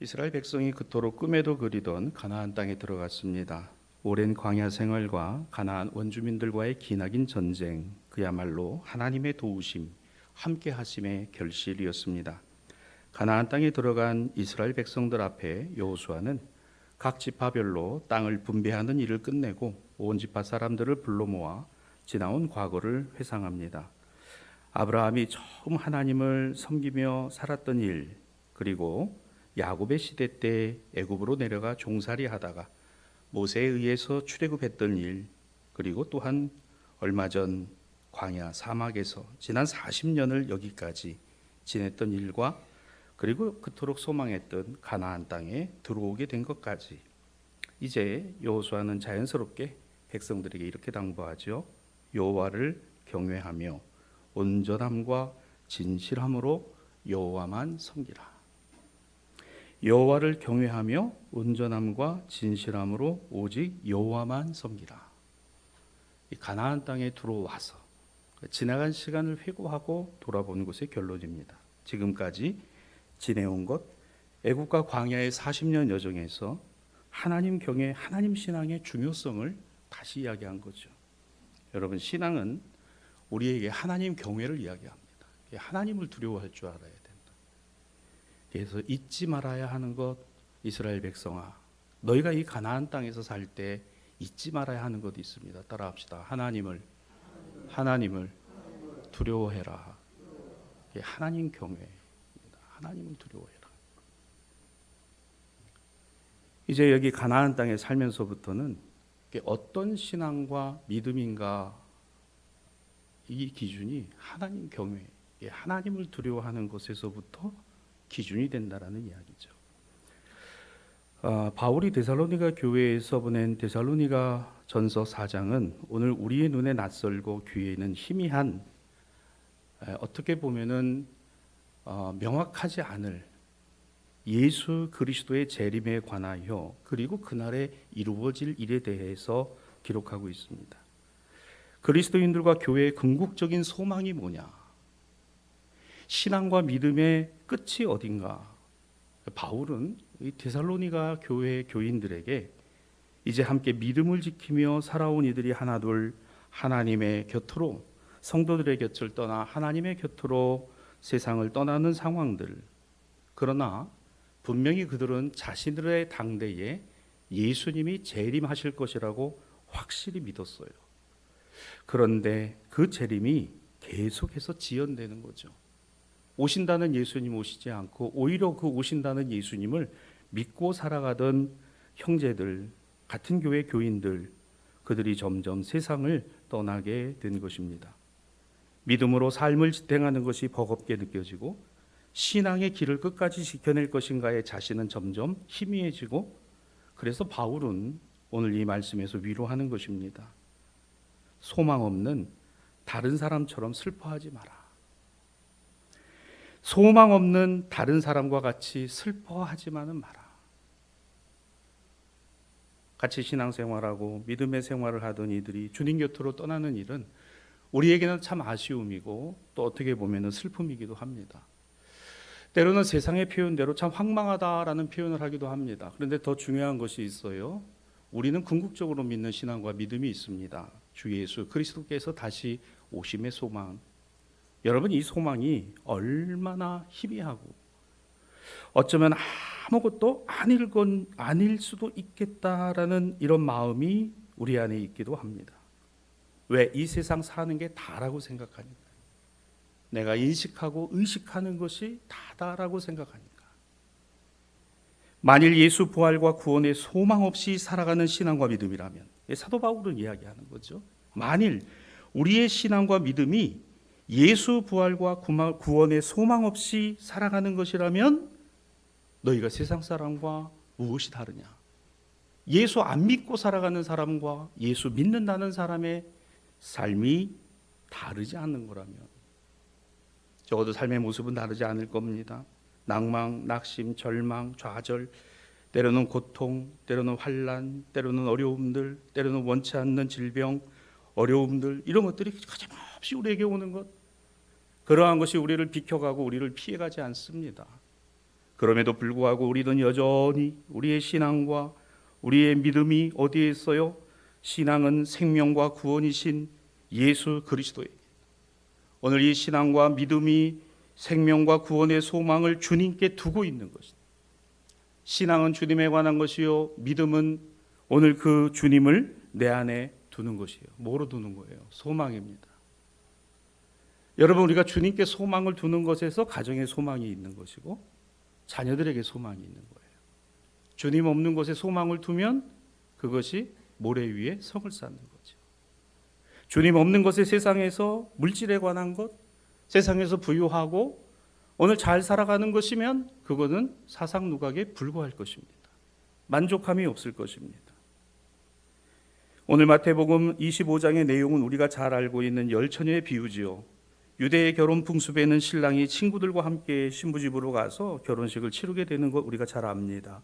이스라엘 백성이 그토록 꿈에도 그리던 가나안 땅에 들어갔습니다. 오랜 광야 생활과 가나안 원주민들과의 기나긴 전쟁, 그야말로 하나님의 도우심, 함께 하심의 결실이었습니다. 가나안 땅에 들어간 이스라엘 백성들 앞에 여호수아는 각 지파별로 땅을 분배하는 일을 끝내고 온 지파 사람들을 불러 모아 지나온 과거를 회상합니다. 아브라함이 처음 하나님을 섬기며 살았던 일, 그리고 야곱의 시대 때 애굽으로 내려가 종살이 하다가 모세에 의해서 출애굽했던 일, 그리고 또한 얼마 전 광야 사막에서 지난 40년을 여기까지 지냈던 일과, 그리고 그토록 소망했던 가나안 땅에 들어오게 된 것까지, 이제 여호수아는 자연스럽게 백성들에게 이렇게 당부하죠. 여호와를 경외하며 온전함과 진실함으로 여호와만 섬기라. 여호와를 경외하며 온전함과 진실함으로 오직 여호와만 섬기라. 이 가나안 땅에 들어와서 지나간 시간을 회고하고 돌아보는 것의 결론입니다. 지금까지 지내온 것, 애국과 광야의 40년 여정에서 하나님 경외, 하나님 신앙의 중요성을 다시 이야기한 거죠. 여러분, 신앙은 우리에게 하나님 경외를 이야기합니다. 하나님을 두려워할 줄 알아야 된다. 그래서 잊지 말아야 하는 것, 이스라엘 백성아, 너희가 이 가나안 땅에서 살 때 잊지 말아야 하는 것이 있습니다. 따라합시다. 하나님을 두려워해라. 하나님 경외입니다. 하나님을 두려워해라. 이제 여기 가나안 땅에 살면서부터는 어떤 신앙과 믿음인가, 이 기준이 하나님 경외, 하나님을 두려워하는 것에서부터 기준이 된다라는 이야기죠. 바울이 데살로니가 교회에서 보낸 데살로니가 전서 4장은 오늘 우리의 눈에 낯설고 귀에 있는 희미한, 어떻게 보면은 명확하지 않을 예수 그리스도의 재림에 관하여, 그리고 그날에 이루어질 일에 대해서 기록하고 있습니다. 그리스도인들과 교회의 궁극적인 소망이 뭐냐? 신앙과 믿음의 끝이 어딘가? 바울은 이 데살로니가 교회 교인들에게 이제 함께 믿음을 지키며 살아온 이들이 하나둘 하나님의 곁으로, 성도들의 곁을 떠나 하나님의 곁으로 세상을 떠나는 상황들, 그러나 분명히 그들은 자신들의 당대에 예수님이 재림하실 것이라고 확실히 믿었어요. 그런데 그 재림이 계속해서 지연되는 거죠. 오신다는 예수님 오시지 않고 오히려 그 오신다는 예수님을 믿고 살아가던 형제들, 같은 교회 교인들, 그들이 점점 세상을 떠나게 된 것입니다. 믿음으로 삶을 지탱하는 것이 버겁게 느껴지고 신앙의 길을 끝까지 지켜낼 것인가에 자신은 점점 희미해지고, 그래서 바울은 오늘 이 말씀에서 위로하는 것입니다. 소망 없는 다른 사람처럼 슬퍼하지 마라. 소망 없는 다른 사람과 같이 슬퍼하지만은 마라. 같이 신앙생활하고 믿음의 생활을 하던 이들이 주님 곁으로 떠나는 일은 우리에게는 참 아쉬움이고 또 어떻게 보면 슬픔이기도 합니다. 때로는 세상의 표현대로 참 황망하다라는 표현을 하기도 합니다. 그런데 더 중요한 것이 있어요. 우리는 궁극적으로 믿는 신앙과 믿음이 있습니다. 주 예수 그리스도께서 다시 오심의 소망. 여러분, 이 소망이 얼마나 희미하고 어쩌면 아무것도 아닐 수도 있겠다라는 이런 마음이 우리 안에 있기도 합니다. 왜? 이 세상 사는 게 다라고 생각하니까. 내가 인식하고 의식하는 것이 다다라고 생각하니까. 만일 예수 부활과 구원의 소망 없이 살아가는 신앙과 믿음이라면, 사도 바울은 이야기하는 거죠. 만일 우리의 신앙과 믿음이 예수 부활과 구원의 소망 없이 살아가는 것이라면 너희가 세상 사람과 무엇이 다르냐? 예수 안 믿고 살아가는 사람과 예수 믿는다는 사람의 삶이 다르지 않는 거라면 적어도 삶의 모습은 다르지 않을 겁니다. 낭망, 낙심, 절망, 좌절, 때로는 고통, 때로는 환난, 때로는 어려움들, 때로는 원치 않는 질병, 어려움들, 이런 것들이 거침없이 우리에게 오는 것, 그러한 것이 우리를 비켜가고 우리를 피해가지 않습니다. 그럼에도 불구하고 우리는 여전히 우리의 신앙과 우리의 믿음이 어디에 있어요? 신앙은 생명과 구원이신 예수 그리스도에. 오늘 이 신앙과 믿음이 생명과 구원의 소망을 주님께 두고 있는 것입니다. 신앙은 주님에 관한 것이요, 믿음은 오늘 그 주님을 내 안에 두는 것이에요. 뭐로 두는 거예요? 소망입니다. 여러분, 우리가 주님께 소망을 두는 것에서 가정에 소망이 있는 것이고 자녀들에게 소망이 있는 거예요. 주님 없는 곳에 소망을 두면 그것이 모래 위에 성을 쌓는 거죠. 주님 없는 것에 세상에서 물질에 관한 것, 세상에서 부유하고 오늘 잘 살아가는 것이면 그거는 사상누각에 불과할 것입니다. 만족함이 없을 것입니다. 오늘 마태복음 25장의 내용은 우리가 잘 알고 있는 열처녀의 비유지요. 유대의 결혼 풍습에는 신랑이 친구들과 함께 신부집으로 가서 결혼식을 치르게 되는 것 우리가 잘 압니다.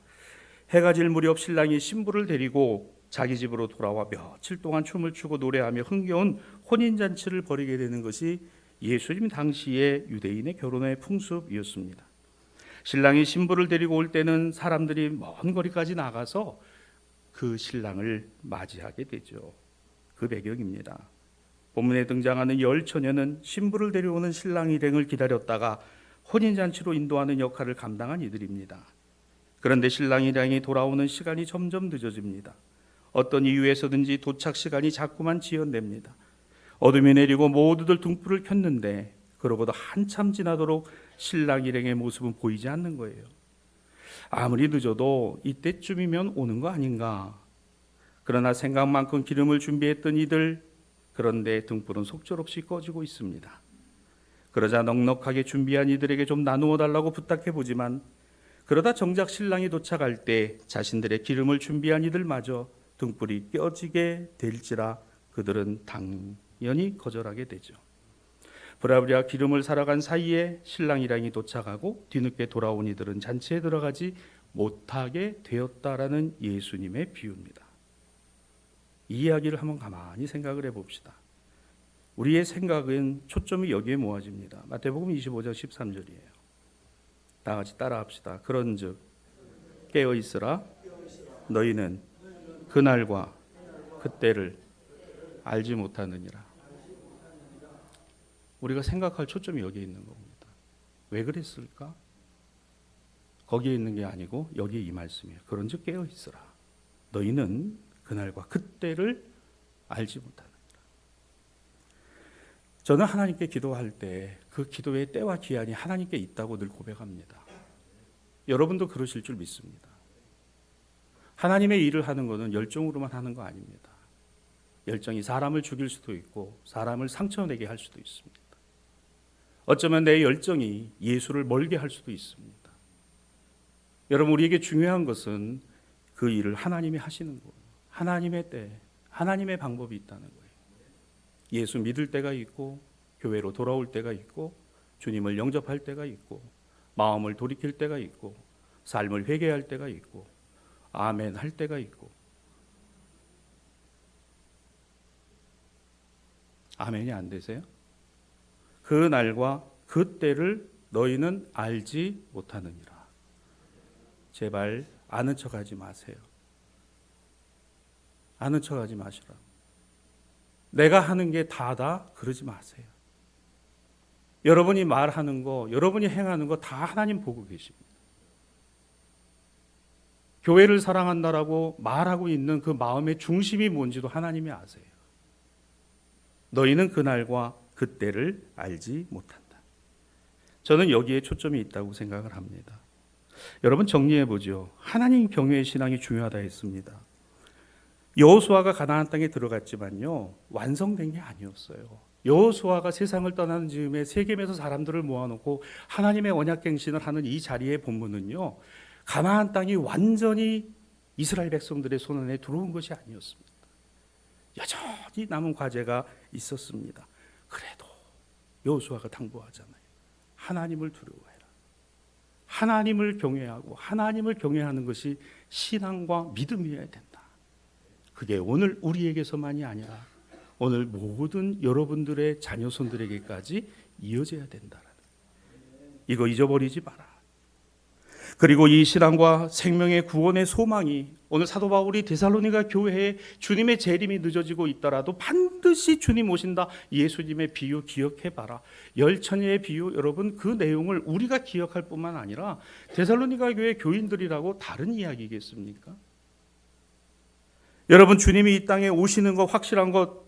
해가 질 무렵 신랑이 신부를 데리고 자기 집으로 돌아와 며칠 동안 춤을 추고 노래하며 흥겨운 혼인잔치를 벌이게 되는 것이 예수님 당시의 유대인의 결혼의 풍습이었습니다. 신랑이 신부를 데리고 올 때는 사람들이 먼 거리까지 나가서 그 신랑을 맞이하게 되죠. 그 배경입니다. 본문에 등장하는 열처녀는 신부를 데려오는 신랑 일행을 기다렸다가 혼인잔치로 인도하는 역할을 감당한 이들입니다. 그런데 신랑 일행이 돌아오는 시간이 점점 늦어집니다. 어떤 이유에서든지 도착 시간이 자꾸만 지연됩니다. 어둠이 내리고 모두들 등불을 켰는데 그러고도 한참 지나도록 신랑 일행의 모습은 보이지 않는 거예요. 아무리 늦어도 이때쯤이면 오는 거 아닌가. 그러나 생각만큼 기름을 준비했던 이들, 그런데 등불은 속절없이 꺼지고 있습니다. 그러자 넉넉하게 준비한 이들에게 좀 나누어 달라고 부탁해 보지만 그러다 정작 신랑이 도착할 때 자신들의 기름을 준비한 이들마저 등불이 꺼지게 될지라 그들은 당연히 거절하게 되죠. 부랴부랴 기름을 사러 간 사이에 신랑이랑이 도착하고 뒤늦게 돌아온 이들은 잔치에 들어가지 못하게 되었다라는 예수님의 비유입니다. 이 이야기를 한번 가만히 생각을 해봅시다. 우리의 생각은 초점이 여기에 모아집니다. 마태복음 25장 13절이에요. 다 같이 따라합시다. 그런즉 깨어 있으라. 너희는 그날과 그때를 알지 못하느니라. 우리가 생각할 초점이 여기에 있는 겁니다. 왜 그랬을까? 거기에 있는 게 아니고 여기에 이 말씀이에요. 그런즉 깨어 있으라. 너희는 그날과 그때를 알지 못하느니라. 저는 하나님께 기도할 때 그 기도의 때와 기한이 하나님께 있다고 늘 고백합니다. 여러분도 그러실 줄 믿습니다. 하나님의 일을 하는 것은 열정으로만 하는 거 아닙니다. 열정이 사람을 죽일 수도 있고 사람을 상처내게 할 수도 있습니다. 어쩌면 내 열정이 예수를 멀게 할 수도 있습니다. 여러분, 우리에게 중요한 것은 그 일을 하나님이 하시는 거예요. 하나님의 때, 하나님의 방법이 있다는 거예요. 예수 믿을 때가 있고 교회로 돌아올 때가 있고 주님을 영접할 때가 있고 마음을 돌이킬 때가 있고 삶을 회개할 때가 있고 아멘 할 때가 있고. 아멘이 안 되세요? 그 날과 그 때를 너희는 알지 못하느니라. 제발 아는 척하지 마세요. 아는 척하지 마시라. 내가 하는 게 다다 그러지 마세요. 여러분이 말하는 거, 여러분이 행하는 거 다 하나님 보고 계십니다. 교회를 사랑한다라고 말하고 있는 그 마음의 중심이 뭔지도 하나님이 아세요. 너희는 그날과 그때를 알지 못한다. 저는 여기에 초점이 있다고 생각을 합니다. 여러분, 정리해 보죠. 하나님 경외의 신앙이 중요하다 했습니다. 여호수아가 가나안 땅에 들어갔지만요, 완성된 게 아니었어요. 여호수아가 세상을 떠나는 즈음에 세겜에서 사람들을 모아놓고 하나님의 언약갱신을 하는 이 자리의 본문은요, 가나안 땅이 완전히 이스라엘 백성들의 손 안에 들어온 것이 아니었습니다. 여전히 남은 과제가 있었습니다. 그래도 여호수아가 당부하잖아요. 하나님을 두려워해라. 하나님을 경외하고 하나님을 경외하는 것이 신앙과 믿음이어야 된다. 그게 오늘 우리에게서만이 아니라 오늘 모든 여러분들의 자녀손들에게까지 이어져야 된다라는, 이거 잊어버리지 마라. 그리고 이 신앙과 생명의 구원의 소망이 오늘 사도 바울이 데살로니가 교회에 주님의 재림이 늦어지고 있더라도 반드시 주님 오신다, 예수님의 비유 기억해봐라. 열처녀의 비유, 여러분 그 내용을 우리가 기억할 뿐만 아니라 데살로니가 교회 교인들이라고 다른 이야기겠습니까? 여러분, 주님이 이 땅에 오시는 거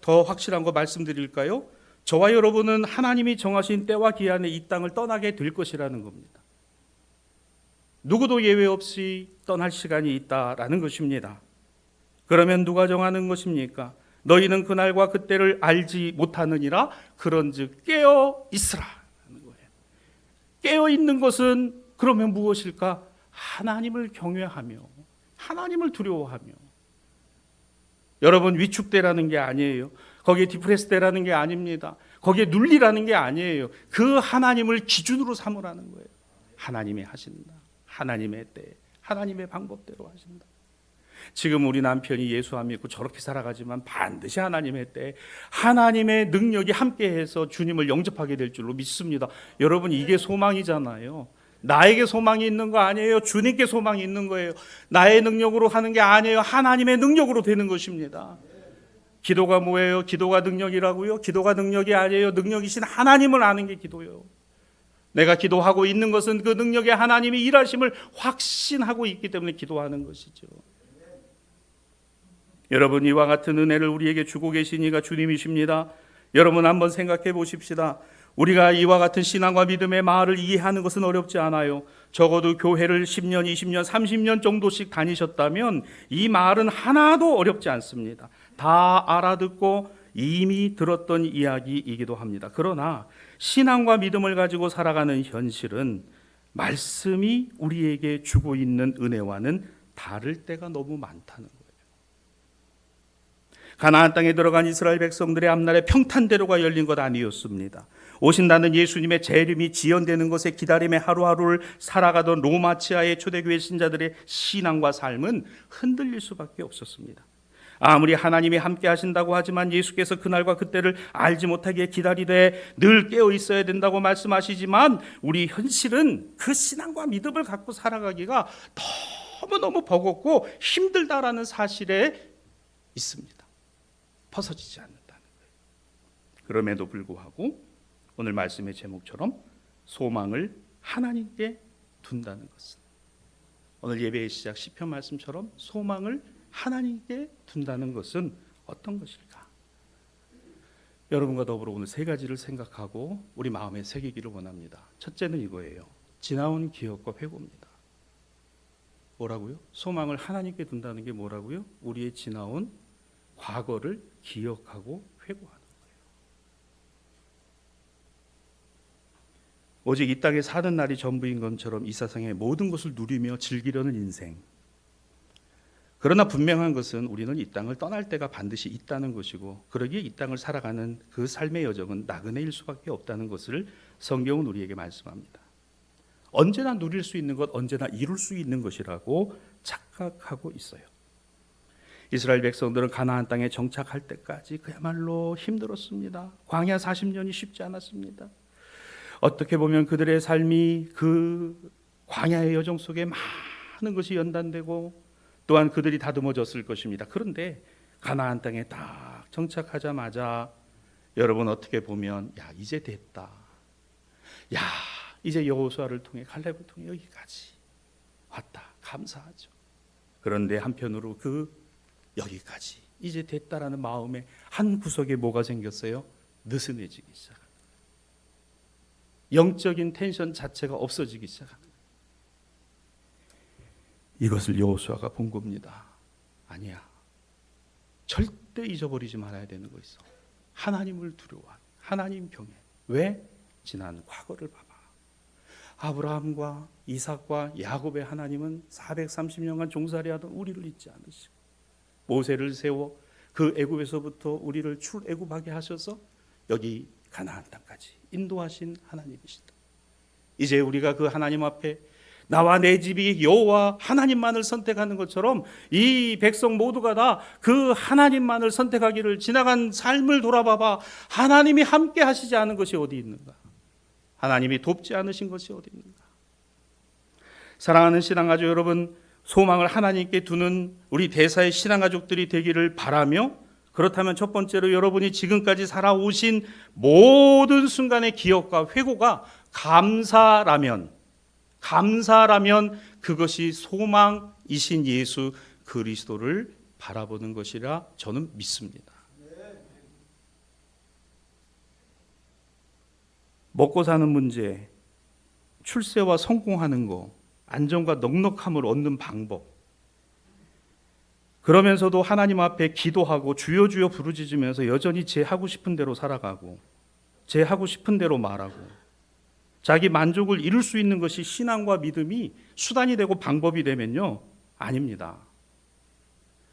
더 확실한 거 말씀드릴까요? 저와 여러분은 하나님이 정하신 때와 기한에 이 땅을 떠나게 될 것이라는 겁니다. 누구도 예외 없이 떠날 시간이 있다라는 것입니다. 그러면 누가 정하는 것입니까? 너희는 그날과 그때를 알지 못하느니라. 그런즉 깨어 있으라 하는 거예요. 깨어 있는 것은 그러면 무엇일까? 하나님을 경외하며 하나님을 두려워하며. 여러분, 위축되라는 게 아니에요. 거기에 디프레스되라는 게 아닙니다. 거기에 눌리라는 게 아니에요. 그 하나님을 기준으로 삼으라는 거예요. 하나님이 하신다. 하나님의 때, 하나님의 방법대로 하신다. 지금 우리 남편이 예수 안 믿고 저렇게 살아가지만 반드시 하나님의 때, 하나님의 능력이 함께해서 주님을 영접하게 될 줄로 믿습니다. 여러분, 이게 소망이잖아요. 나에게 소망이 있는 거 아니에요. 주님께 소망이 있는 거예요. 나의 능력으로 하는 게 아니에요. 하나님의 능력으로 되는 것입니다. 기도가 뭐예요? 기도가 능력이라고요? 기도가 능력이 아니에요. 능력이신 하나님을 아는 게 기도예요. 내가 기도하고 있는 것은 그 능력의 하나님이 일하심을 확신하고 있기 때문에 기도하는 것이죠. 여러분, 이와 같은 은혜를 우리에게 주고 계신 이가 주님이십니다. 여러분, 한번 생각해 보십시다. 우리가 이와 같은 신앙과 믿음의 마을을 이해하는 것은 어렵지 않아요. 적어도 교회를 10년, 20년, 30년 정도씩 다니셨다면 이 마을은 하나도 어렵지 않습니다. 다 알아듣고 이미 들었던 이야기이기도 합니다. 그러나 신앙과 믿음을 가지고 살아가는 현실은 말씀이 우리에게 주고 있는 은혜와는 다를 때가 너무 많다는 거예요. 가나안 땅에 들어간 이스라엘 백성들의 앞날에 평탄대로가 열린 것 아니었습니다. 오신다는 예수님의 재림이 지연되는 것에 기다림의 하루하루를 살아가던 로마치아의 초대교회 신자들의 신앙과 삶은 흔들릴 수밖에 없었습니다. 아무리 하나님이 함께 하신다고 하지만 예수께서 그날과 그때를 알지 못하게 기다리되 늘 깨어 있어야 된다고 말씀하시지만 우리 현실은 그 신앙과 믿음을 갖고 살아가기가 너무너무 버겁고 힘들다라는 사실에 있습니다. 벗어지지 않는다는 거예요. 그럼에도 불구하고 오늘 말씀의 제목처럼 소망을 하나님께 둔다는 것은, 오늘 예배의 시작 시편 말씀처럼 소망을 하나님께 둔다는 것은 어떤 것일까? 여러분과 더불어 오늘 세 가지를 생각하고 우리 마음에 새기기를 원합니다. 첫째는 이거예요. 지나온 기억과 회고입니다. 뭐라고요? 소망을 하나님께 둔다는 게 뭐라고요? 우리의 지나온 과거를 기억하고 회고하는 거예요. 오직 이 땅에 사는 날이 전부인 것처럼 이 세상의 모든 것을 누리며 즐기려는 인생. 그러나 분명한 것은 우리는 이 땅을 떠날 때가 반드시 있다는 것이고, 그러기에 이 땅을 살아가는 그 삶의 여정은 나그네일 수밖에 없다는 것을 성경은 우리에게 말씀합니다. 언제나 누릴 수 있는 것, 언제나 이룰 수 있는 것이라고 착각하고 있어요. 이스라엘 백성들은 가나안 땅에 정착할 때까지 그야말로 힘들었습니다. 광야 40년이 쉽지 않았습니다. 어떻게 보면 그들의 삶이 그 광야의 여정 속에 많은 것이 연단되고 또한 그들이 다듬어졌을 것입니다. 그런데 가나안 땅에 딱 정착하자마자 여러분 어떻게 보면 이제 됐다. 이제 여호수아를 통해 갈렙을 통해 여기까지 왔다. 감사하죠. 그런데 한편으로 그 여기까지 이제 됐다라는 마음에 한 구석에 뭐가 생겼어요? 느슨해지기 시작합니다. 영적인 텐션 자체가 없어지기 시작합니다. 이것을 여호수아가 본 겁니다. 아니야. 절대 잊어버리지 말아야 되는 거 있어. 하나님을 두려워하는, 하나님 경외. 왜? 지난 과거를 봐봐. 아브라함과 이삭과 야곱의 하나님은 430년간 종살이하던 우리를 잊지 않으시고 모세를 세워 그 애굽에서부터 우리를 출애굽하게 하셔서 여기 가나안 땅까지 인도하신 하나님이시다. 이제 우리가 그 하나님 앞에 나와 내 집이 여호와 하나님만을 선택하는 것처럼 이 백성 모두가 다 그 하나님만을 선택하기를, 지나간 삶을 돌아봐봐. 하나님이 함께 하시지 않은 것이 어디 있는가? 하나님이 돕지 않으신 것이 어디 있는가? 사랑하는 신앙가족 여러분, 소망을 하나님께 두는 우리 대사의 신앙가족들이 되기를 바라며, 그렇다면 첫 번째로 여러분이 지금까지 살아오신 모든 순간의 기억과 회고가 감사라면 그것이 소망이신 예수 그리스도를 바라보는 것이라 저는 믿습니다. 먹고 사는 문제, 출세와 성공하는 거, 안정과 넉넉함을 얻는 방법, 그러면서도 하나님 앞에 기도하고 주여 주여 부르짖으면서 여전히 제 하고 싶은 대로 살아가고 제 하고 싶은 대로 말하고 자기 만족을 이룰 수 있는 것이 신앙과 믿음이 수단이 되고 방법이 되면요, 아닙니다.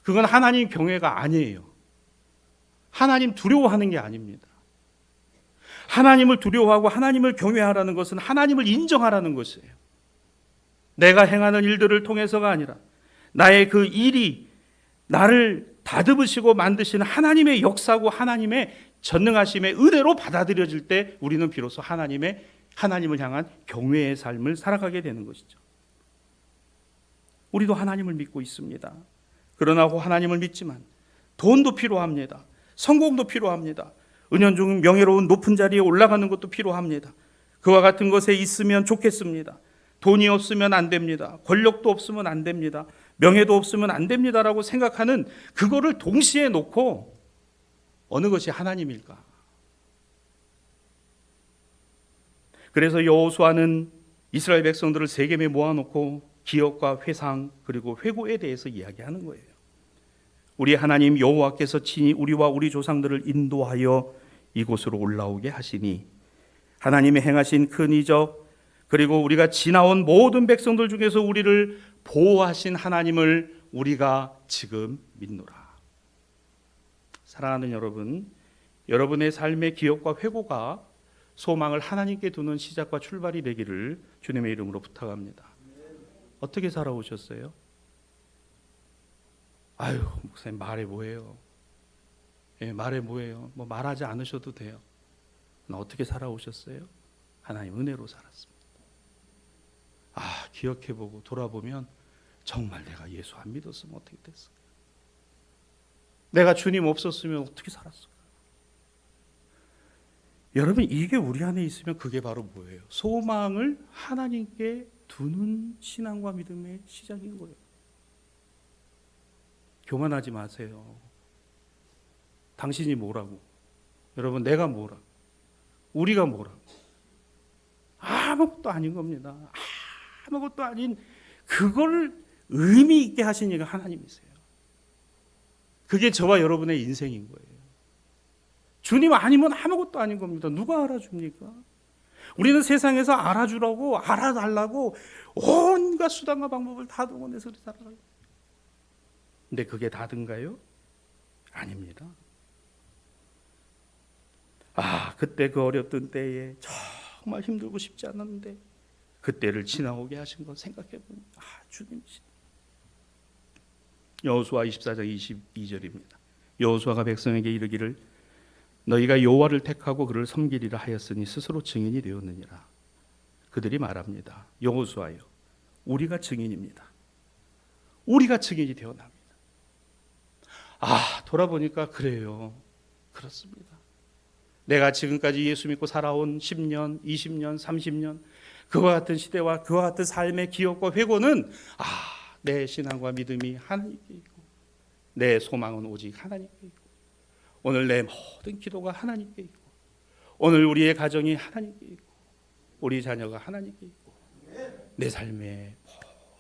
그건 하나님 경외가 아니에요. 하나님 두려워하는 게 아닙니다. 하나님을 두려워하고 하나님을 경외하라는 것은 하나님을 인정하라는 것이에요. 내가 행하는 일들을 통해서가 아니라 나의 그 일이 나를 다듬으시고 만드시는 하나님의 역사고 하나님의 전능하심의 은혜로 받아들여질 때 우리는 비로소 하나님을 향한 경외의 삶을 살아가게 되는 것이죠. 우리도 하나님을 믿고 있습니다. 그러나 하나님을 믿지만 돈도 필요합니다. 성공도 필요합니다. 은연중 명예로운 높은 자리에 올라가는 것도 필요합니다. 그와 같은 것에 있으면 좋겠습니다. 돈이 없으면 안 됩니다. 권력도 없으면 안 됩니다. 명예도 없으면 안 됩니다라고 생각하는 그거를 동시에 놓고 어느 것이 하나님일까? 그래서 여호수아는 이스라엘 백성들을 세겜에 모아놓고 기업과 회상 그리고 회고에 대해서 이야기하는 거예요. 우리 하나님 여호와께서 친히 우리와 우리 조상들을 인도하여 이곳으로 올라오게 하시니 하나님이 행하신 큰 이적 그리고 우리가 지나온 모든 백성들 중에서 우리를 보호하신 하나님을 우리가 지금 믿노라. 사랑하는 여러분, 여러분의 삶의 기억과 회고가 소망을 하나님께 두는 시작과 출발이 되기를 주님의 이름으로 부탁합니다. 어떻게 살아오셨어요? 아유, 목사님 말해 뭐예요? 말해 뭐예요? 뭐 말하지 않으셔도 돼요. 어떻게 살아오셨어요? 하나님 은혜로 살았습니다. 기억해보고 돌아보면 정말 내가 예수 안 믿었으면 어떻게 됐을까? 내가 주님 없었으면 어떻게 살았을까? 여러분, 이게 우리 안에 있으면 그게 바로 뭐예요? 소망을 하나님께 두는 신앙과 믿음의 시작인 거예요. 교만하지 마세요. 당신이 뭐라고? 여러분, 내가 뭐라고? 우리가 뭐라고? 아무것도 아닌 겁니다. 아무것도 아닌 그걸 의미 있게 하신 이가 하나님이세요. 그게 저와 여러분의 인생인 거예요. 주님 아니면 아무것도 아닌 겁니다. 누가 알아줍니까? 우리는 세상에서 알아주라고 알아달라고 온갖 수단과 방법을 다 동원해서 살아가요. 근데 그게 다든가요? 아닙니다. 그때 그 어렸던 때에 정말 힘들고 싶지 않았는데 그때를 지나오게 하신 거 생각해보면 주님이시다. 여호수아 24장 22절입니다. 여호수아가 백성에게 이르기를 너희가 여호와를 택하고 그를 섬기리라 하였으니 스스로 증인이 되었느니라. 그들이 말합니다. 여호수아여, 우리가 증인입니다. 우리가 증인이 되어납니다. 돌아보니까 그래요. 그렇습니다. 내가 지금까지 예수 믿고 살아온 10년, 20년, 30년 그와 같은 시대와 그와 같은 삶의 기억과 회고는 내 신앙과 믿음이 하나님께 있고 내 소망은 오직 하나님께 있고 오늘 내 모든 기도가 하나님께 있고 오늘 우리의 가정이 하나님께 있고 우리 자녀가 하나님께 있고 내 삶의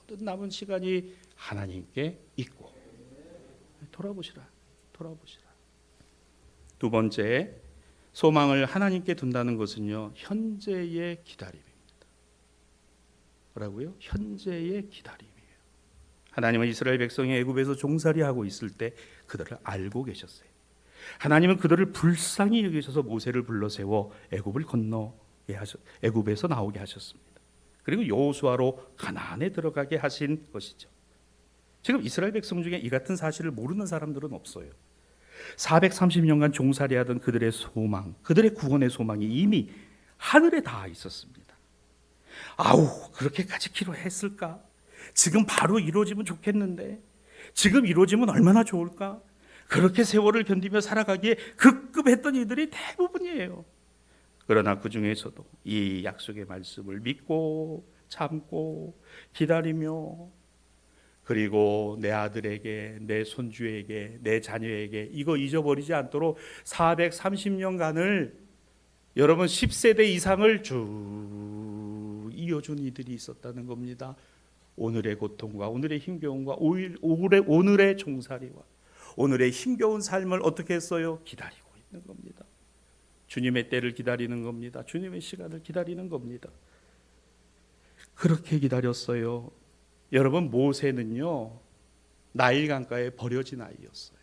모든 남은 시간이 하나님께 있고 돌아보시라. 두 번째, 소망을 하나님께 둔다는 것은요, 현재의 기다림입니다. 뭐라고요? 현재의 기다림이에요. 하나님은 이스라엘 백성이 애굽에서 종살이하고 있을 때 그들을 알고 계셨어요. 하나님은 그들을 불쌍히 여기셔서 모세를 불러 세워 애굽에서 나오게 하셨습니다. 그리고 여호수아로 가나안에 들어가게 하신 것이죠. 지금 이스라엘 백성 중에 이 같은 사실을 모르는 사람들은 없어요. 430년간 종살이하던 그들의 소망, 그들의 구원의 소망이 이미 하늘에 닿아 있었습니다. 아우, 그렇게까지 기도했을까? 지금 바로 이루어지면 좋겠는데, 지금 이루어지면 얼마나 좋을까? 그렇게 세월을 견디며 살아가기에 급급했던 이들이 대부분이에요. 그러나 그 중에서도 이 약속의 말씀을 믿고 참고 기다리며, 그리고 내 아들에게, 내 손주에게, 내 자녀에게 이거 잊어버리지 않도록 430년간을 여러분 10세대 이상을 쭉 이어준 이들이 있었다는 겁니다. 오늘의 고통과 오늘의 힘겨움과 오늘의 종살이와 오늘의 힘겨운 삶을 어떻게 했어요? 기다리고 있는 겁니다. 주님의 때를 기다리는 겁니다. 주님의 시간을 기다리는 겁니다. 그렇게 기다렸어요. 여러분, 모세는요, 나일 강가에 버려진 아이였어요.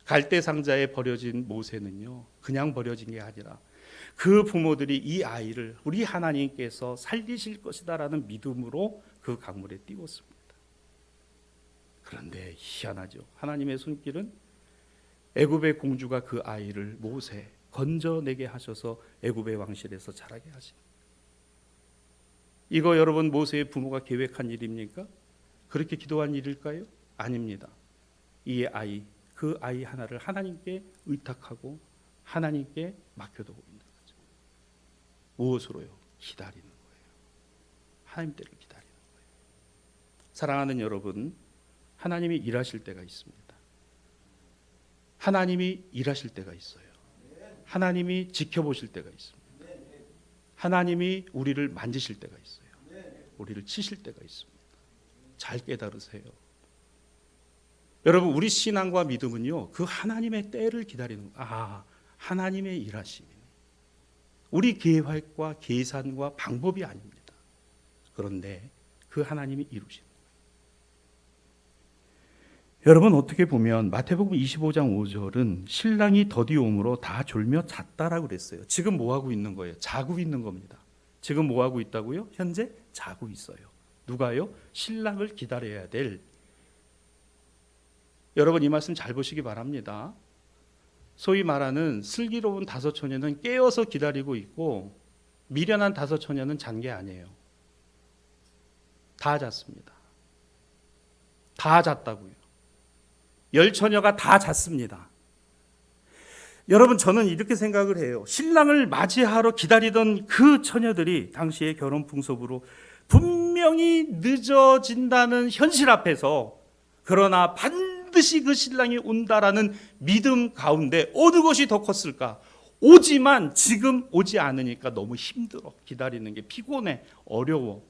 갈대 상자에 버려진 모세는요, 그냥 버려진 게 아니라 그 부모들이 이 아이를 우리 하나님께서 살리실 것이다라는 믿음으로 그 강물에 띄웠습니다. 그런데 희한하죠. 하나님의 손길은 애굽의 공주가 그 아이를 모세 건져내게 하셔서 애굽의 왕실에서 자라게 하십니다. 이거 여러분 모세의 부모가 계획한 일입니까? 그렇게 기도한 일일까요? 아닙니다. 이 아이, 그 아이 하나를 하나님께 의탁하고 하나님께 맡겨두고 있는 거죠. 무엇으로요? 기다리는 거예요. 하나님 때를 기다리는 거예요. 사랑하는 여러분, 하나님이 일하실 때가 있습니다. 하나님이 일하실 때가 있어요. 하나님이 지켜보실 때가 있습니다. 하나님이 우리를 만지실 때가 있어요. 우리를 치실 때가 있습니다. 잘 깨달으세요. 여러분, 우리 신앙과 믿음은요, 그 하나님의 때를 기다리는 거예요. 하나님의 일하심이 우리 계획과 계산과 방법이 아닙니다. 그런데 그 하나님이 이루시는 거예요. 여러분, 어떻게 보면 마태복음 25장 5절은 신랑이 더디옴으로 다 졸며 잤다라고 그랬어요. 지금 뭐 하고 있는 거예요? 자고 있는 겁니다. 지금 뭐 하고 있다고요? 현재 자고 있어요. 누가요? 신랑을 기다려야 될. 여러분, 이 말씀 잘 보시기 바랍니다. 소위 말하는 슬기로운 다섯 처녀는 깨어서 기다리고 있고 미련한 다섯 처녀는 잔 게 아니에요. 다 잤습니다. 다 잤다고요. 10처녀가 다 잤습니다. 여러분, 저는 이렇게 생각을 해요. 신랑을 맞이하러 기다리던 그 처녀들이 당시의 결혼 풍습으로 분명히 늦어진다는 현실 앞에서, 그러나 반드시 그 신랑이 온다라는 믿음 가운데 어느 것이 더 컸을까? 오지만 지금 오지 않으니까 너무 힘들어. 기다리는 게 피곤해, 어려워.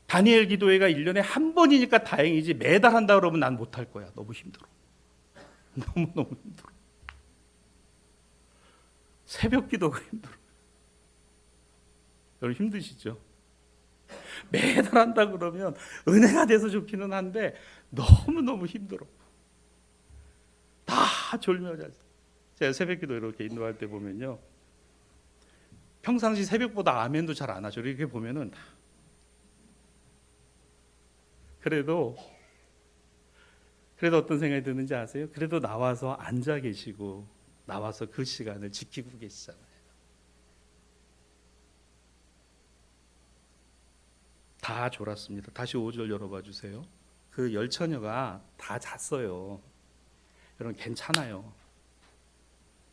다니엘 기도회가 1년에 한 번이니까 다행이지 매달 한다 그러면 난 못할 거야. 너무 힘들어. 너무 힘들어. 새벽 기도가 힘들어. 여러분, 힘드시죠? 매달 한다 그러면 은혜가 돼서 좋기는 한데 너무 힘들어. 다 졸며 자죠. 제가 새벽 기도 이렇게 인도할 때 보면요, 평상시 새벽보다 아멘도 잘 안 하죠. 이렇게 보면은 그래도 어떤 생각이 드는지 아세요? 그래도 나와서 앉아 계시고 나와서 그 시간을 지키고 계시잖아요. 다 졸았습니다. 다시 5절 열어봐 주세요. 그 10처녀가 다 잤어요. 여러분, 괜찮아요.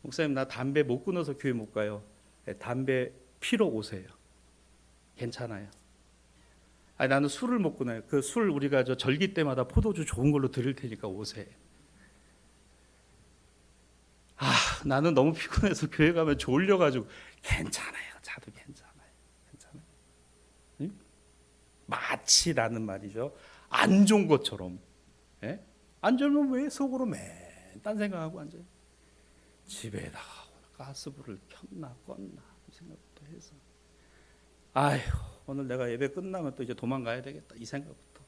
목사님, 나 담배 못 끊어서 교회 못 가요. 담배 피러 오세요. 괜찮아요. 나는 술을 못 끊어요. 그 술 우리가 저 절기 때마다 포도주 좋은 걸로 드릴 테니까 오세요. 나는 너무 피곤해서 교회 가면 졸려가지고. 괜찮아요. 자도 괜찮아요. 응? 마치 라는 말이죠. 안 좋은 것처럼. 예? 안 졸면 왜 속으로 맨 생각하고 앉아요? 집에다가 가스불을 켰나 껐나 생각부터 해서, 오늘 내가 예배 끝나면 또 이제 도망가야 되겠다 이 생각부터.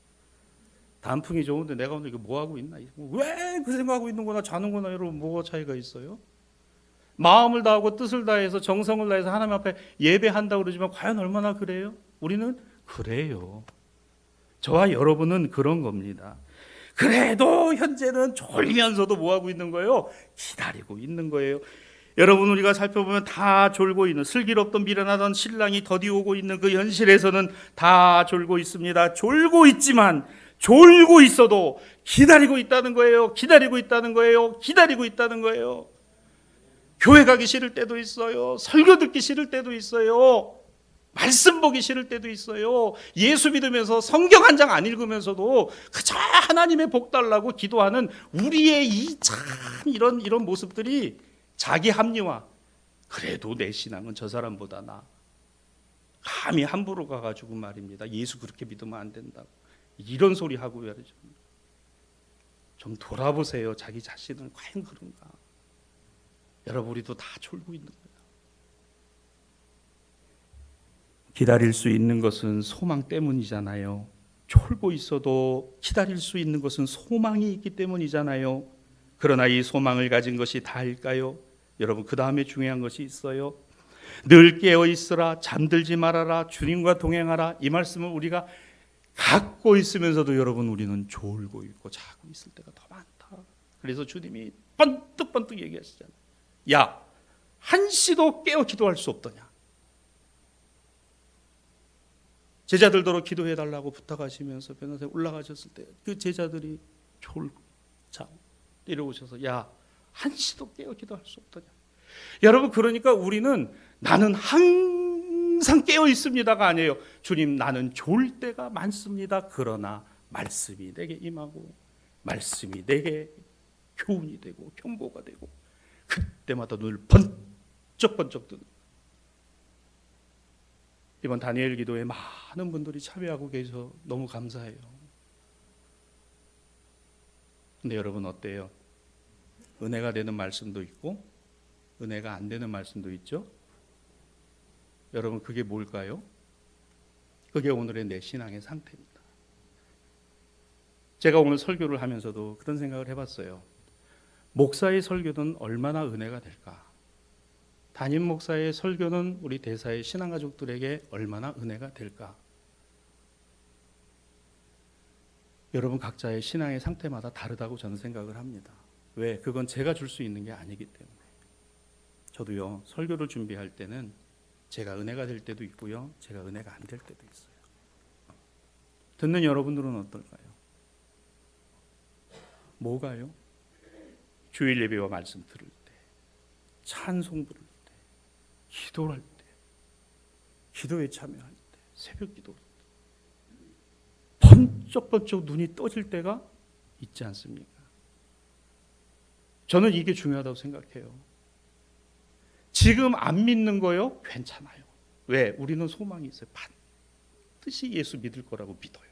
단풍이 좋은데 내가 오늘 이거 뭐 하고 있나? 왜 그 생각하고 있는 거나 자는 거나 여러분 뭐가 차이가 있어요? 마음을 다하고 뜻을 다해서 정성을 다해서 하나님 앞에 예배한다고 그러지만 과연 얼마나 그래요? 우리는 그래요. 저와 여러분은 그런 겁니다. 그래도 현재는 졸면서도 뭐 하고 있는 거예요? 기다리고 있는 거예요. 여러분, 우리가 살펴보면 다 졸고 있는, 슬기롭던 미련하던 신랑이 더디오고 있는 그 현실에서는 다 졸고 있습니다. 졸고 있지만 졸고 있어도 기다리고 있다는 거예요. 기다리고 있다는 거예요. 기다리고 있다는 거예요. 교회 가기 싫을 때도 있어요. 설교 듣기 싫을 때도 있어요. 말씀 보기 싫을 때도 있어요. 예수 믿으면서 성경 한 장 안 읽으면서도 그저 하나님의 복 달라고 기도하는 우리의 이런 모습들이 자기 합리화. 그래도 내 신앙은 저 사람보다 나. 감히 함부로 가가지고 말입니다. 예수 그렇게 믿으면 안 된다고. 이런 소리 하고 말이죠. 좀 돌아보세요. 자기 자신은 과연 그런가. 여러분, 우리도 다 졸고 있는 거예요. 기다릴 수 있는 것은 소망 때문이잖아요. 졸고 있어도 기다릴 수 있는 것은 소망이 있기 때문이잖아요. 그러나 이 소망을 가진 것이 다일까요? 여러분, 그 다음에 중요한 것이 있어요. 늘 깨어 있으라, 잠들지 말아라, 주님과 동행하라. 이 말씀을 우리가 갖고 있으면서도 여러분, 우리는 졸고 있고 자고 있을 때가 더 많다. 그래서 주님이 번뜩번뜩 얘기하시잖아요. 야, 한시도 깨어 기도할 수 없더냐. 제자들도록 기도해달라고 부탁하시면서 변호사에 올라가셨을 때 그 제자들이 졸고 자고 내려오셔서 야, 한시도 깨어 기도할 수 없더냐. 여러분, 그러니까 우리는 나는 항상 깨어 있습니다가 아니에요. 주님, 나는 졸 때가 많습니다. 그러나 말씀이 내게 임하고 말씀이 내게 교훈이 되고 경고가 되고 그때마다 눈을 번쩍번쩍 뜨는. 이번 다니엘 기도에 많은 분들이 참여하고 계셔서 너무 감사해요. 근데 여러분, 어때요? 은혜가 되는 말씀도 있고 은혜가 안 되는 말씀도 있죠. 여러분, 그게 뭘까요? 그게 오늘의 내 신앙의 상태입니다. 제가 오늘 설교를 하면서도 그런 생각을 해봤어요. 목사의 설교는 얼마나 은혜가 될까? 담임 목사의 설교는 우리 대사의 신앙가족들에게 얼마나 은혜가 될까? 여러분, 각자의 신앙의 상태마다 다르다고 저는 생각을 합니다. 왜? 그건 제가 줄 수 있는 게 아니기 때문에. 저도요, 설교를 준비할 때는 제가 은혜가 될 때도 있고요, 제가 은혜가 안 될 때도 있어요. 듣는 여러분들은 어떨까요? 뭐가요? 주일 예배와 말씀 들을 때, 찬송 부를 때, 기도할 때, 기도에 참여할 때, 새벽 기도 번쩍번쩍 눈이 떠질 때가 있지 않습니까? 저는 이게 중요하다고 생각해요. 지금 안 믿는 거요? 괜찮아요. 왜? 우리는 소망이 있어요. 반드시 예수 믿을 거라고 믿어요.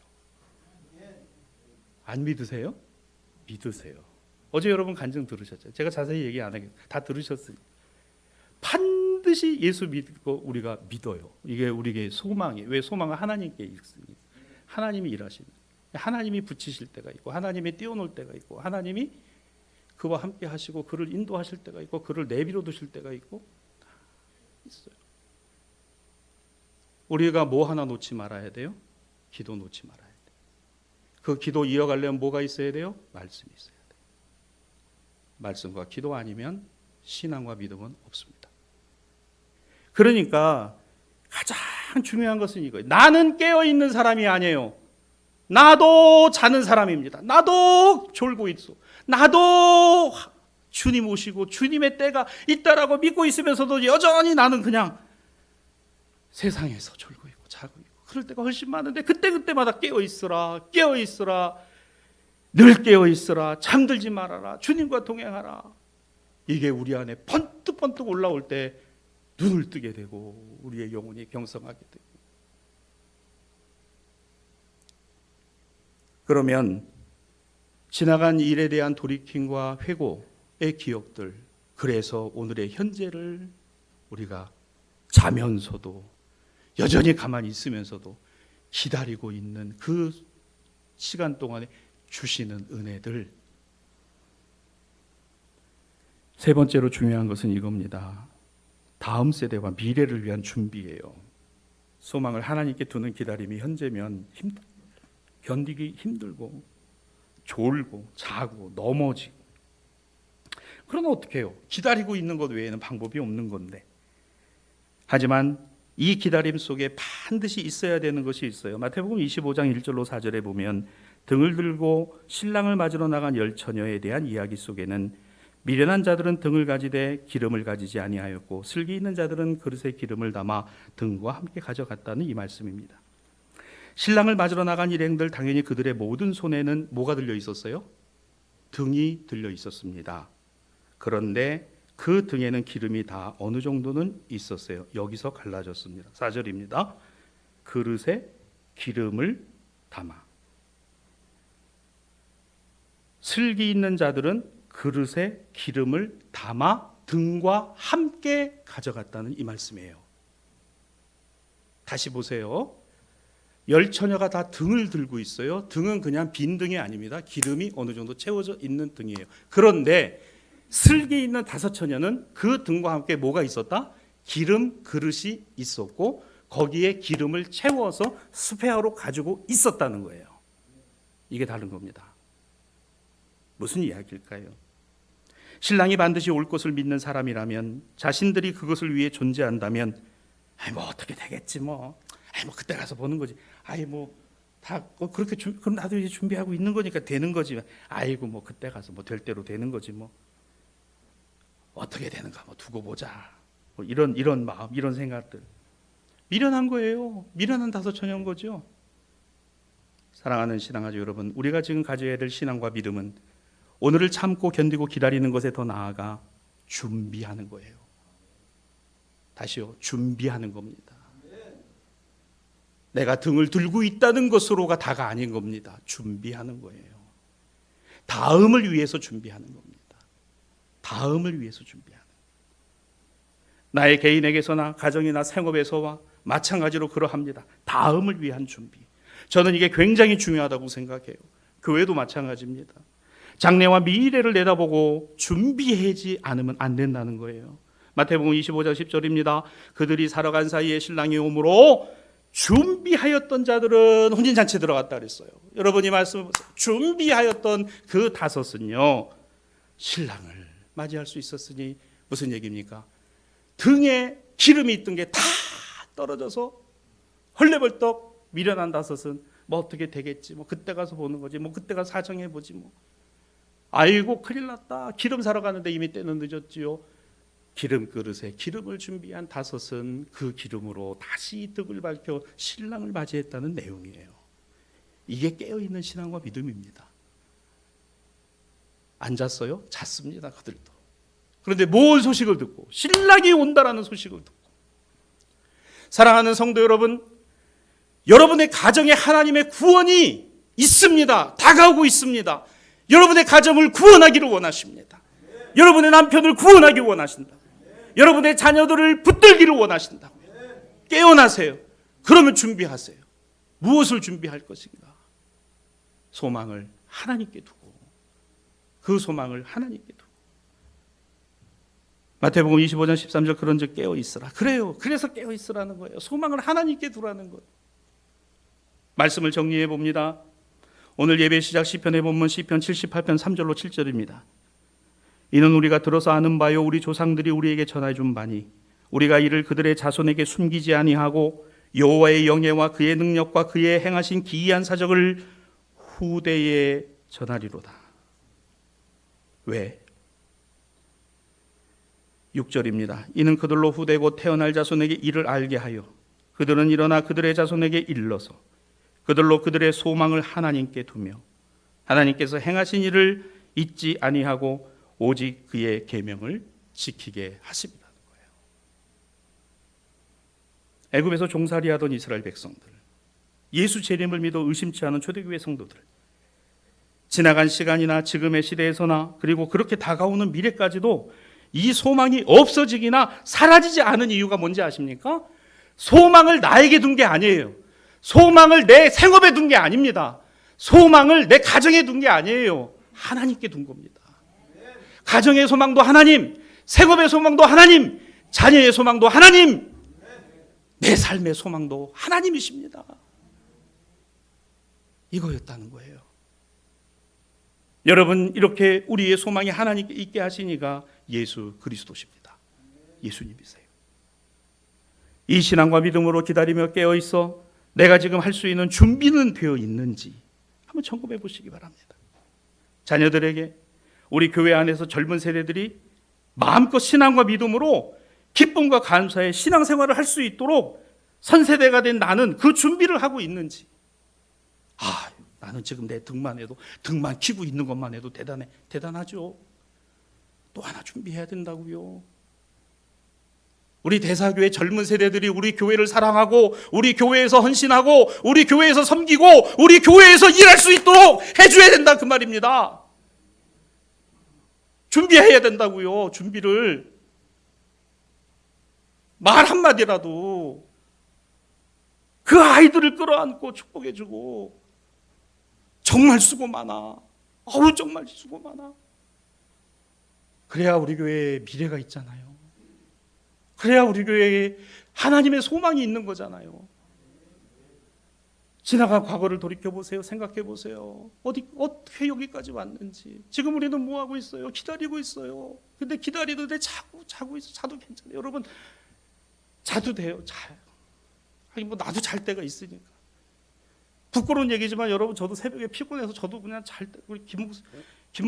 안 믿으세요? 믿으세요. 어제 여러분 간증 들으셨죠? 제가 자세히 얘기 안 하겠어요. 다 들으셨으니까. 반드시 예수 믿고 우리가 믿어요. 이게 우리의 소망이에요. 왜? 소망은 하나님께 있으니. 하나님이 일하시는. 하나님이 붙이실 때가 있고 하나님이 띄워놓을 때가 있고 하나님이 그와 함께 하시고 그를 인도하실 때가 있고 그를 내비로 두실 때가 있고 다 있어요. 우리가 뭐 하나 놓지 말아야 돼요? 기도 놓지 말아야 돼요. 그 기도 이어가려면 뭐가 있어야 돼요? 말씀이 있어야 돼요. 말씀과 기도 아니면 신앙과 믿음은 없습니다. 그러니까 가장 중요한 것은 이거예요. 나는 깨어있는 사람이 아니에요. 나도 자는 사람입니다. 나도 졸고 있어. 나도 주님 오시고 주님의 때가 있다라고 믿고 있으면서도 여전히 나는 그냥 세상에서 졸고 있고 자고 있고 그럴 때가 훨씬 많은데 그때마다 깨어있으라, 깨어있으라, 늘 깨어있으라, 잠들지 말아라, 주님과 동행하라. 이게 우리 안에 번뜩번뜩 올라올 때 눈을 뜨게 되고 우리의 영혼이 경성하게 되고. 그러면 지나간 일에 대한 돌이킴과 회고의 기억들, 그래서 오늘의 현재를 우리가 자면서도 여전히 가만히 있으면서도 기다리고 있는 그 시간 동안에 주시는 은혜들. 세 번째로 중요한 것은 이겁니다. 다음 세대와 미래를 위한 준비예요. 소망을 하나님께 두는 기다림이 현재면 견디기 힘들고 졸고 자고 넘어지고 그러면 어떻게 해요? 기다리고 있는 것 외에는 방법이 없는 건데. 하지만 이 기다림 속에 반드시 있어야 되는 것이 있어요. 마태복음 25장 1절로 4절에 보면 등을 들고 신랑을 맞으러 나간 열 처녀에 대한 이야기 속에는 미련한 자들은 등을 가지되 기름을 가지지 아니하였고 슬기 있는 자들은 그릇에 기름을 담아 등과 함께 가져갔다는 이 말씀입니다. 신랑을 맞으러 나간 일행들, 당연히 그들의 모든 손에는 뭐가 들려 있었어요? 등이 들려 있었습니다. 그런데 그 등에는 기름이 다 어느 정도는 있었어요. 여기서 갈라졌습니다. 4절입니다. 그릇에 기름을 담아. 슬기 있는 자들은 그릇에 기름을 담아 등과 함께 가져갔다는 이 말씀이에요. 다시 보세요. 열 처녀가 다 등을 들고 있어요. 등은 그냥 빈 등이 아닙니다. 기름이 어느 정도 채워져 있는 등이에요. 그런데 슬기 있는 다섯 처녀는 그 등과 함께 뭐가 있었다? 기름 그릇이 있었고 거기에 기름을 채워서 수페하러 가지고 있었다는 거예요. 이게 다른 겁니다. 무슨 이야기일까요? 신랑이 반드시 올 것을 믿는 사람이라면, 자신들이 그것을 위해 존재한다면, 뭐 어떻게 되겠지 뭐, 뭐 그때 가서 보는 거지. 뭐 다 그렇게 그럼 나도 이제 준비하고 있는 거니까 되는 거지. 뭐 그때 가서 뭐 될 대로 되는 거지 뭐. 어떻게 되는가 뭐 두고 보자. 뭐 이런 마음, 이런 생각들. 미련한 거예요. 미련한 다섯 처녀인 거죠. 사랑하는 신앙아주 여러분, 우리가 지금 가져야 될 신앙과 믿음은 오늘을 참고 견디고 기다리는 것에 더 나아가 준비하는 거예요. 다시요, 준비하는 겁니다. 내가 등을 들고 있다는 것으로가 다가 아닌 겁니다. 준비하는 거예요. 다음을 위해서 준비하는 겁니다. 다음을 위해서 준비하는. 나의 개인에게서나 가정이나 생업에서와 마찬가지로 그러합니다. 다음을 위한 준비. 저는 이게 굉장히 중요하다고 생각해요. 교회도 마찬가지입니다. 장래와 미래를 내다보고 준비하지 않으면 안 된다는 거예요. 마태복음 25장 10절입니다. 그들이 살아간 사이에 신랑이 오므로 준비하였던 자들은 혼인잔치에 들어갔다 그랬어요. 여러분이 말씀해보세요. 준비하였던 그 다섯은요, 신랑을 맞이할 수 있었으니 무슨 얘기입니까? 등에 기름이 있던 게 다 떨어져서 헐레벌떡 미련한 다섯은 뭐 어떻게 되겠지, 뭐 그때 가서 보는 거지, 뭐 그때 가서 사정해보지 뭐. 아이고 큰일 났다. 기름 사러 가는데 이미 때는 늦었지요. 기름 그릇에 기름을 준비한 다섯은 그 기름으로 다시 득을 밝혀 신랑을 맞이했다는 내용이에요. 이게 깨어있는 신앙과 믿음입니다. 안 잤어요? 잤습니다. 그들도. 그런데 뭔 소식을 듣고? 신랑이 온다라는 소식을 듣고. 사랑하는 성도 여러분, 여러분의 가정에 하나님의 구원이 있습니다. 다가오고 있습니다. 여러분의 가정을 구원하기를 원하십니다. 여러분의 남편을 구원하기를 원하신다. 여러분의 자녀들을 붙들기를 원하신다. 깨어나세요. 그러면 준비하세요. 무엇을 준비할 것인가? 소망을 하나님께 두고, 그 소망을 하나님께 두고. 마태복음 25장 13절 그런즉 깨어 있으라. 그래요. 그래서 깨어 있으라는 거예요. 소망을 하나님께 두라는 거예요. 말씀을 정리해 봅니다. 오늘 예배 시작 시편의 본문 시편 78편 3절로 7절입니다. 이는 우리가 들어서 아는 바요 우리 조상들이 우리에게 전해 준 바니 우리가 이를 그들의 자손에게 숨기지 아니하고 여호와의 영예와 그의 능력과 그의 행하신 기이한 사적을 후대에 전하리로다. 왜? 6절입니다. 이는 그들로 후대 곧 태어날 자손에게 이를 알게 하여 그들은 일어나 그들의 자손에게 일러서 그들로 그들의 소망을 하나님께 두며 하나님께서 행하신 일을 잊지 아니하고 오직 그의 계명을 지키게 하십니다. 애굽에서 종살이하던 이스라엘 백성들, 예수 재림을 믿어 의심치 않은 초대교회 성도들, 지나간 시간이나 지금의 시대에서나 그리고 그렇게 다가오는 미래까지도 이 소망이 없어지기나 사라지지 않은 이유가 뭔지 아십니까? 소망을 나에게 둔 게 아니에요. 소망을 내 생업에 둔 게 아닙니다. 소망을 내 가정에 둔 게 아니에요. 하나님께 둔 겁니다. 가정의 소망도 하나님, 생업의 소망도 하나님, 자녀의 소망도 하나님, 내 삶의 소망도 하나님이십니다. 이거였다는 거예요. 여러분, 이렇게 우리의 소망이 하나님께 있게 하시니까 예수 그리스도십니다. 예수님이세요. 이 신앙과 믿음으로 기다리며 깨어있어 내가 지금 할 수 있는 준비는 되어 있는지 한번 점검해 보시기 바랍니다. 자녀들에게, 우리 교회 안에서 젊은 세대들이 마음껏 신앙과 믿음으로 기쁨과 감사의 신앙생활을 할 수 있도록 선세대가 된 나는 그 준비를 하고 있는지. 나는 지금 내 등만 해도, 등만 키고 있는 것만 해도 대단하죠. 또 하나 준비해야 된다고요. 우리 대사교회 젊은 세대들이 우리 교회를 사랑하고 우리 교회에서 헌신하고 우리 교회에서 섬기고 우리 교회에서 일할 수 있도록 해줘야 된다, 그 말입니다. 준비해야 된다고요. 준비를. 말 한마디라도 그 아이들을 끌어안고 축복해주고, 정말 수고 많아, 정말 수고 많아, 그래야 우리 교회에 미래가 있잖아요. 그래야 우리 교회에 하나님의 소망이 있는 거잖아요. 지나간 과거를 돌이켜보세요. 생각해보세요. 어떻게 여기까지 왔는지. 지금 우리는 뭐하고 있어요? 기다리고 있어요. 근데 기다리는데 자고 있어. 자도 괜찮아요. 여러분, 자도 돼요. 자요. 나도 잘 때가 있으니까. 부끄러운 얘기지만 여러분, 저도 새벽에 피곤해서 저도 그냥 잘 때, 우리 김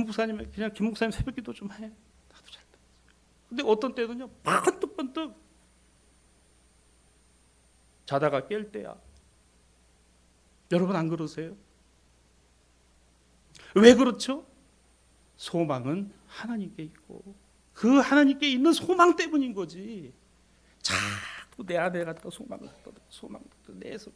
목사님, 그냥 김 목사님 새벽 기도 좀 해. 나도 잘 때. 근데 어떤 때는요, 번뜩번뜩 자다가 깰 때야. 여러분, 안 그러세요? 왜 그렇죠? 소망은 하나님께 있고 그 하나님께 있는 소망 때문인 거지. 자꾸 내 아내 갖다 소망을 내서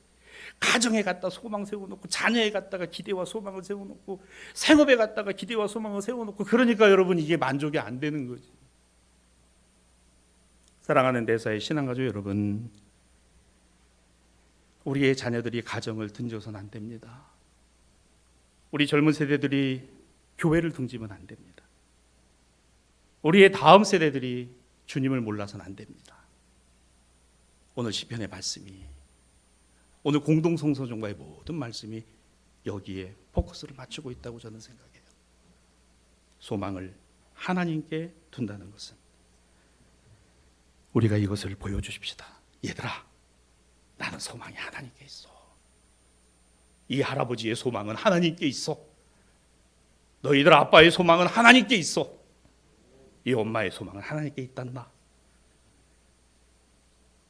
가정에 갖다 소망 세워놓고, 자녀에 갖다가 기대와 소망을 세워놓고, 생업에 갖다가 기대와 소망을 세워놓고, 그러니까 여러분, 이게 만족이 안 되는 거지. 사랑하는 대사의 신앙가족 여러분, 우리의 자녀들이 가정을 등져서는 안 됩니다. 우리 젊은 세대들이 교회를 등지면 안 됩니다. 우리의 다음 세대들이 주님을 몰라서는 안 됩니다. 오늘 시편의 말씀이, 오늘 공동성서종과의 모든 말씀이 여기에 포커스를 맞추고 있다고 저는 생각해요. 소망을 하나님께 둔다는 것은, 우리가 이것을 보여주십시다. 얘들아, 나는 소망이 하나님께 있어. 이 할아버지의 소망은 하나님께 있어. 너희들 아빠의 소망은 하나님께 있어. 이 엄마의 소망은 하나님께 있단다.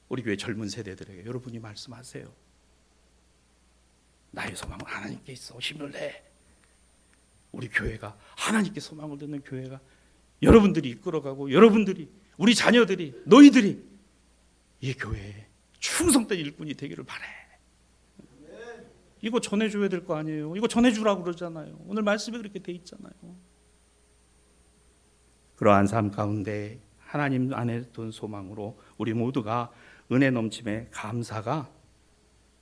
우리 교회 젊은 세대들에게 여러분이 말씀하세요. 나의 소망은 하나님께 있어. 힘을 내. 우리 교회가 하나님께 소망을 듣는 교회가, 여러분들이 이끌어가고, 여러분들이, 우리 자녀들이, 너희들이 이 교회에 충성된 일꾼이 되기를 바래. 이거 전해줘야 될 거 아니에요. 이거 전해주라고 그러잖아요. 오늘 말씀에 그렇게 돼 있잖아요. 그러한 삶 가운데 하나님 안에 둔 소망으로 우리 모두가 은혜 넘침의 감사가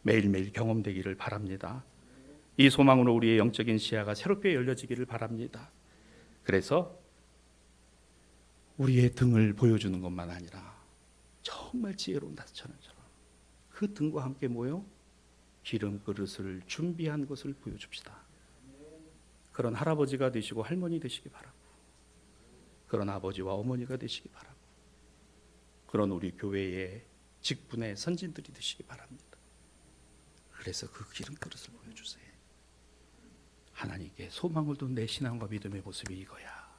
매일매일 경험되기를 바랍니다. 이 소망으로 우리의 영적인 시야가 새롭게 열려지기를 바랍니다. 그래서 우리의 등을 보여주는 것만 아니라 정말 지혜로운 나처럼처럼 그 등과 함께 모여 기름 그릇을 준비한 것을 보여줍시다. 그런 할아버지가 되시고 할머니 되시기 바라고, 그런 아버지와 어머니가 되시기 바라고, 그런 우리 교회의 직분의 선진들이 되시기 바랍니다. 그래서 그 기름 그릇을 보여주세요. 하나님께 소망을 둔 내 신앙과 믿음의 모습이 이거야.